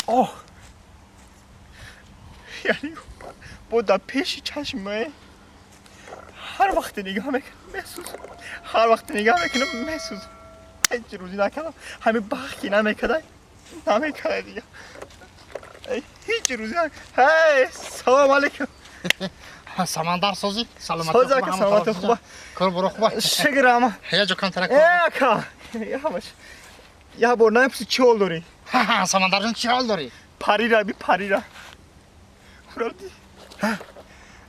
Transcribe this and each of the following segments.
اوه یعنی با در پیش چشمه هر وقت نگاه میکنم میسوزم هر وقت نگاه میکنم میسوزم هیچ روزی نکردم همین بخی نمیکرده دیگه هیچ روزی هی سلام علیکم سمندر سازی سلامتی سازی که سلامتی خوبه کار برو خوبه شکر اما هیا جو کنترک اکا یا بار نمیپسی چی حال داری سمندر جان چی حال داری پری را بی پری را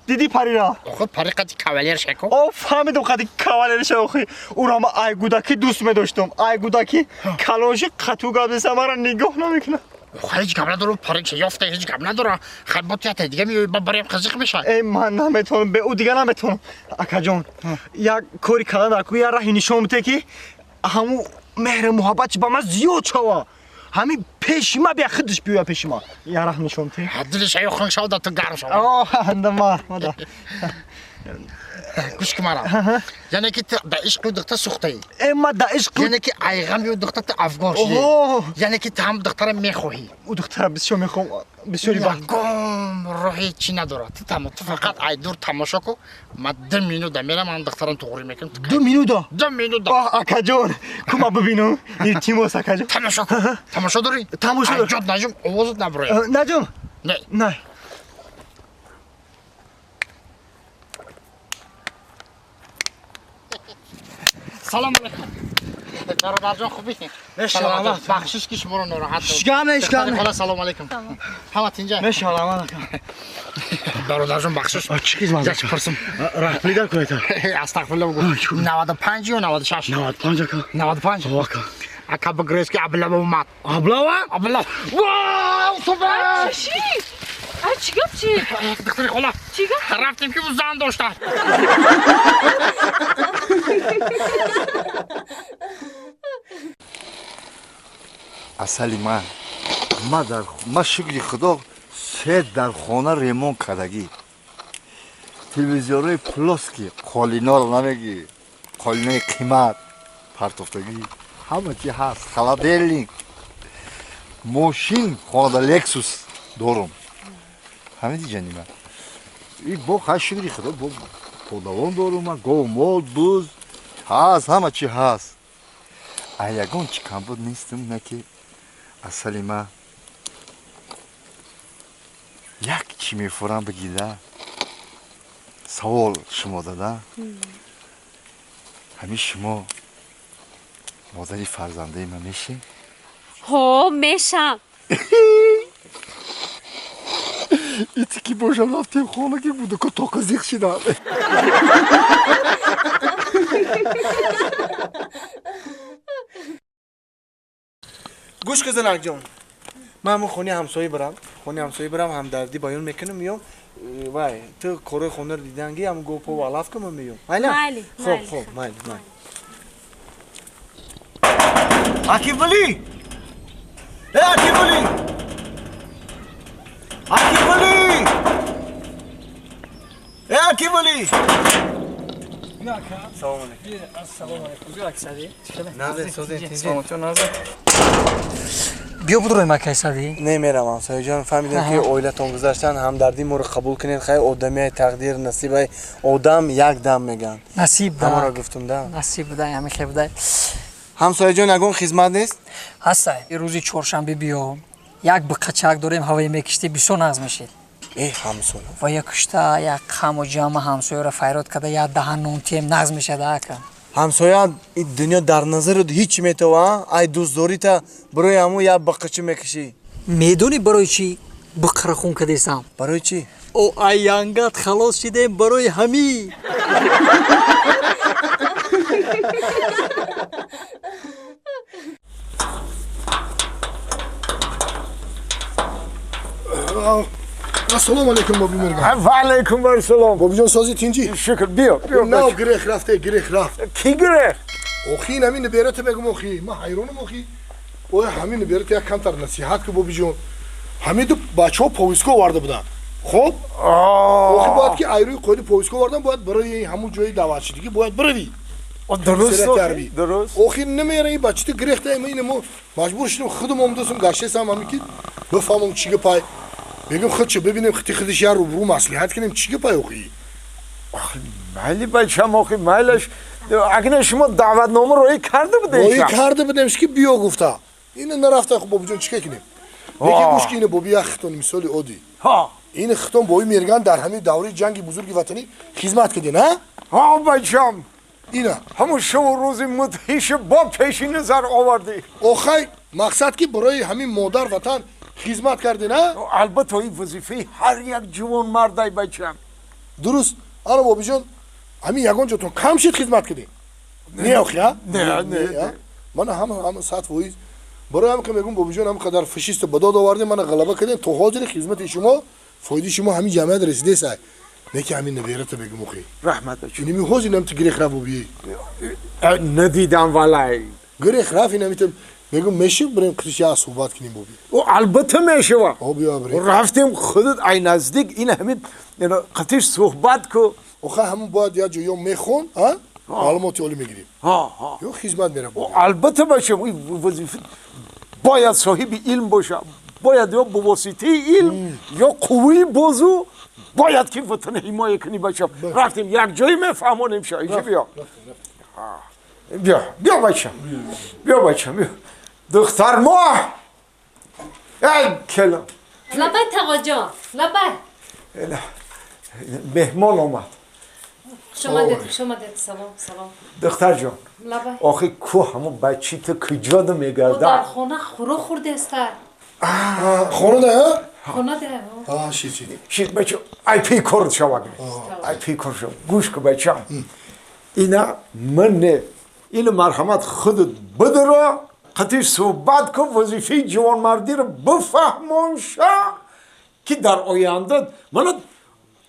دیدی پری را خود پری قدی کاولیر شکو او فهمیدم قدی کاولیر شکو او را ما ایگوداکی دوست می‌داشتم ایگوداکی کلاشی قطو گابدسه مرا نگاه نمیکنه هیچ گپ نداره پری چه یافته هیچ گپ نداره خیلی دیگه می بریم قزق میشه ای من نمیتونم به او دیگه نمیتونم اکا جان یک کاری کردن کو یا راهی نشون میده که همو مهر محبت با من زیاد شوا همین پیش ما بیا خودش بیا پیش ما یا راه نشون میده دلش ای خون شو تو گرم شو اندما مادا گوش کمارا یعنی که در عشق دکتر سوخته ای ما در عشق یعنی که ایغام یو دکتر افغان شدی یعنی که هم دکتر میخوهی او دکتر بسیار میخوام بسیاری گم روحی چی نداره تو فقط ای دور تماشا کو ما 2 مینوت میرم من دکترم تو غوری میکنم 2 مینوت 2 مینوت اکا جان کما ببینم این تیموس اکا جان تماشا داری تماشا داری جد نجم آوازت نبره نجم نه سلام علیکم برادر جان خوبی سلامت بخشش که شما رو ناراحت اشکال سلام علیکم همت اینجا مشالله برادر جان بخشش چیز من یک پرسم رحمتی در کنید استغفرالله بگو 95 یا 96 95 اکا 95 اکا اکا بگریز که ابلا اومد ابلا واو سوپر چی چیگاه چی دکتر خلا چیگاه رفتیم که او زن داشته اصلی من شکری خدا 3 در خانه ریمون کردگی تلویزیون پلاسکی قالینار نمیگی قالینای قیمت پرتوفتگی همه چی هست خلابیلینگ ماشین خانه لکسوس دارم همه دی جانی من این با خواهد شکری خدا با پودوان دارم من گو مال بوز هست همه چی هست ایگان چی کم بود نیستم نه که اصلی من یک چی میفورم بگیده سوال شما داده همین شما مادری فرزنده من میشه؟ ها میشم ایتی که باشم رفتیم خانه که بوده که تا قزیق شدم گوش که زنک جان من همون خونی همسایه برم همدردی بیان میکنم میام وای تو کارای خونه رو دیدنگی هم گوپا و علاف که من میام مالی خوب مالی عکیف ولی عکیف ولی سلام علیکم بیا بدروی مکه سادی نمیرم همسایه جان فهمیدم که اویلتون گذاشتن همدردی ما رو قبول کنید خیلی آدمی تقدیر نصیب آدم یک دم میگن نصیب ده همه را گفتم ده نصیب ده همه که بده همسایه جان اگون خدمت نیست هسته این روزی چهارشنبه بیا یک بقچک داریم هوای میکشتی بسیار نغز میشید همسایه و یک کشته یک خم و جمع همسایه را فیراد کرده یک دهن نونتیم نغز میشه ده کن همسایه این دنیا در نظر هیچ میتوه ای دوست داری تا برای همو یک بقچه میکشی میدونی برای چی بقره خون کدیستم برای چی او ایانگت خلاص شده برای همی السلام علیکم بابی مرگان و علیکم السلام بابی جان سازی تینجی شکر بیا نه گریخ رفته گریخ رفت کی گره اوخی نمین بیرت بگم اوخی ما حیرانم اوخی او همین بیرت یک کم تر نصیحت که بابی جان همین دو بچه‌ها پویسکو آورده بودن خب اوخی باید که ایروی خودی پویسکو آوردن باید برای همون جای دعوت شدگی باید بروی درست اوخی نمیره این بچه تو گریخته اینو مجبور شدم خودم اومدم گشته سام همین که بفهمم چی گپای میگم خودشو ببینیم خودش یار رو مصلحت کنیم چی گپای اوخی مالی بچم آخی مالش اگه شما دعوتنامه روی کرده روی بودین کرده بدمش که بیا گفته اینو نرفته خب بابا جون چیکار کنیم میگه گوش که اینو بابی ختون مثال اودی ها این ختون بابی میرگان در همین دوره جنگ بزرگ وطنی خدمت کردین ها ها بچم اینا همون شما روزی مدهیش با پیشی نظر آوردی اوخی مقصد که برای همین مادر وطن خدمت کردین ها البته این وظیفه هر یک جوان مردای بچم درست آره بابی جون همین یگان جاتون کم شد خدمت کردین نه اوخی ها نه من هم ساعت وایز برای هم که میگم بابی جون هم قدر فاشیست بداد آوردین من غلبه کردین تو حاضر خدمت شما فایده شما همین جامعه رسیده سای نه که همین نبیرت بگم اوخی رحمت بچم اینی میخواد اینم تو گریخ رفت بابی ندیدم ولای گریخ رفت اینم میتونم میگم میشه بریم کلیشه صحبت کنیم بابی او البته میشه او بیا بریم رفتیم خودت ای نزدیک این همین قطعش صحبت کو اوخه همون باید یا جویا میخون ها معلوماتی اولی میگیریم ها یا خدمت میرم البته بچم این وظیفه باید صاحب علم باشه باید یا به واسطه علم یا قوی بازو باید که وطن حمایه کنی بچم رفتیم یک جایی میفهمونیم شا اینجا بیا بچم بیا دختر ماه ای کلم لبای تقا جان لبای مهمان آمد شما دید سلام دختر جان لبای آخه کو همون بچی تو کجا ده او در میگرده خونه خورو خورده است خونه ده ها خونه ده چی شید بچه ای پیکر شوگی ای پیکر شو گوش که بچه اینا من نه این مرحمت خودت بدرا قطعش صحبت کن وظیفه جوانمردی رو بفهمون شا که در آینده من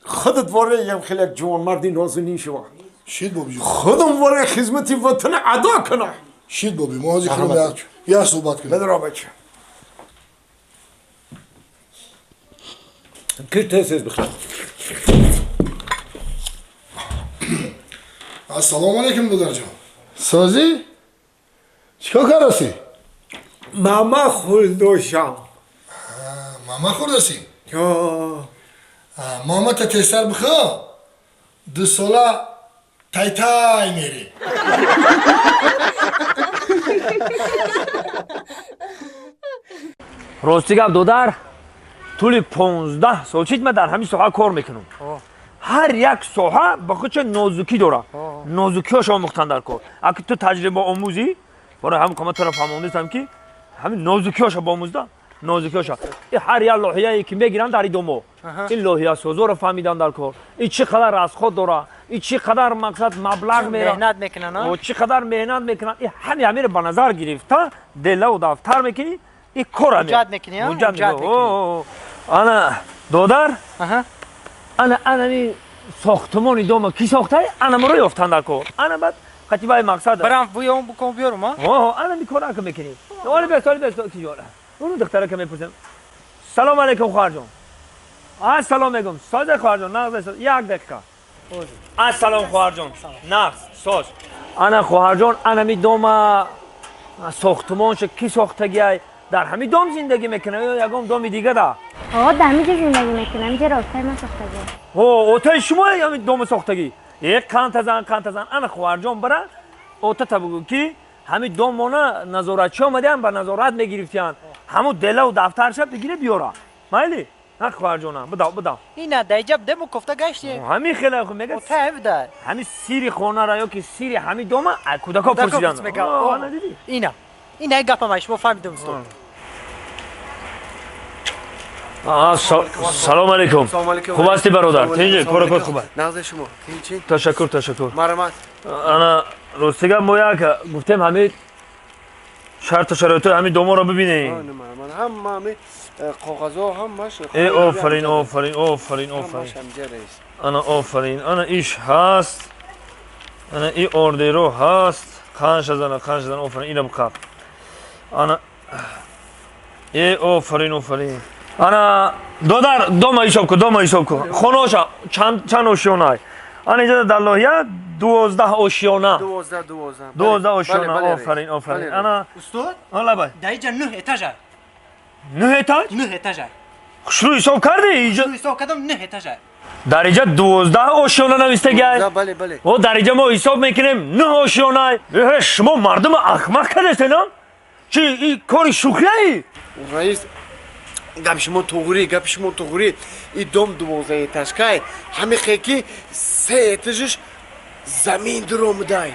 خودت واره یم خیلی یک جوانمردی نازنین شوا شید بابی جون خودم واره خدمتی وطن ادا کنه شید بابی ما حاضر کنم یا صحبت کنیم بدرا بچه کی تسیز بخیر السلام علیکم دادر جان سازی چیکار کار هستی ماما خودشم ماما خورد هستی ماما تا تیستر بخوا 2 ساله تای میری راستی گپ دودر طول 15 سال چیت من در همین ساحه کار میکنم هر یک ساحه با خودش نازکی داره نازکیاش آموختن در کار اگه تو تجربه آموزی برای هم کامل طرف همونیستم که همین نازکیاش با آموزده نازکیاش این هر یک لوحیه‌ای که میگیرن در دومو این لوحیه سازو رو فهمیدن در کار این چقدر از خود داره این چقدر مقصد مبلغ میره مهنت میکنن و چقدر مهنت میکنن این همین به نظر گرفته دل و دفتر میکنی این کار همین مجاد میکنی ها مجاد میکنی انا دودر انا این ساختمانی دوم کی ساخته انا مرا یافتن در کار انا بعد خطیبه مقصد برام بوی اون بکن بیارم ها انا می کار که میکنی ولی بس کی جوره اون دختره که میپرسم سلام علیکم خواهر جان السلام علیکم ساز خواهر جان نقص یک دقیقه السلام خواهر جان نقص ساز انا خواهر جان انا می دوم ساختمانش کی ساختگی در همین دوم زندگی میکنه یا یگام دوم دیگه ده آقا در همینجا زندگی میکنم اینجا راستای من ساختگی اوتای شما یا دوم ساختگی یک کانت زن انا خواهر جان برا اوتا بگو که همین دومونه نظارتچی آمدن با نظارت میگرفتن همون دله و دفترش بگیره بیاره مایلی نه خواهر جانم بداو اینا دیجاب دمو کفته گشتی همین خیلی خوب میگه اوتا ده همین سیری خونه را یا که سیری همین دومه کودکا پرسیدن اینا گپ ما شما فهمیدم سلام علیکم خوب هستی برادر تینجی کار خوبه نغز شما چی تشکر مرحمت انا روستیگا مویا که گفتم همین شرط و شرایط همین دوما رو ببینی هم همه کاغذها هم ماش آفرین انا آفرین انا ایش هست انا ای اوردرو هست خانش زدن آفرین اینم بخواب انا ای آفرین انا دوما ایشاب کو خونوشا چند اوشیونای انا اینجا در لاهیه 12 اوشیونا 12 اوشیونا آفرین انا استاد حالا بای دایجا 9 etaja نه اتاج؟ 9 etaje. شروع حساب کرده اینجا؟ شروع حساب کردم 9 etaje. درجه 12 آشیانه نوشته گه. بله بله. و درجه ما حساب میکنیم 9 آشیانه. شما مردم احمق کردستین ها؟ چی این کار شوخیه ای؟ رئیس گپ شما توغوری این دوم 12 etaje همه خیکی 3 etajeش زمین در اومده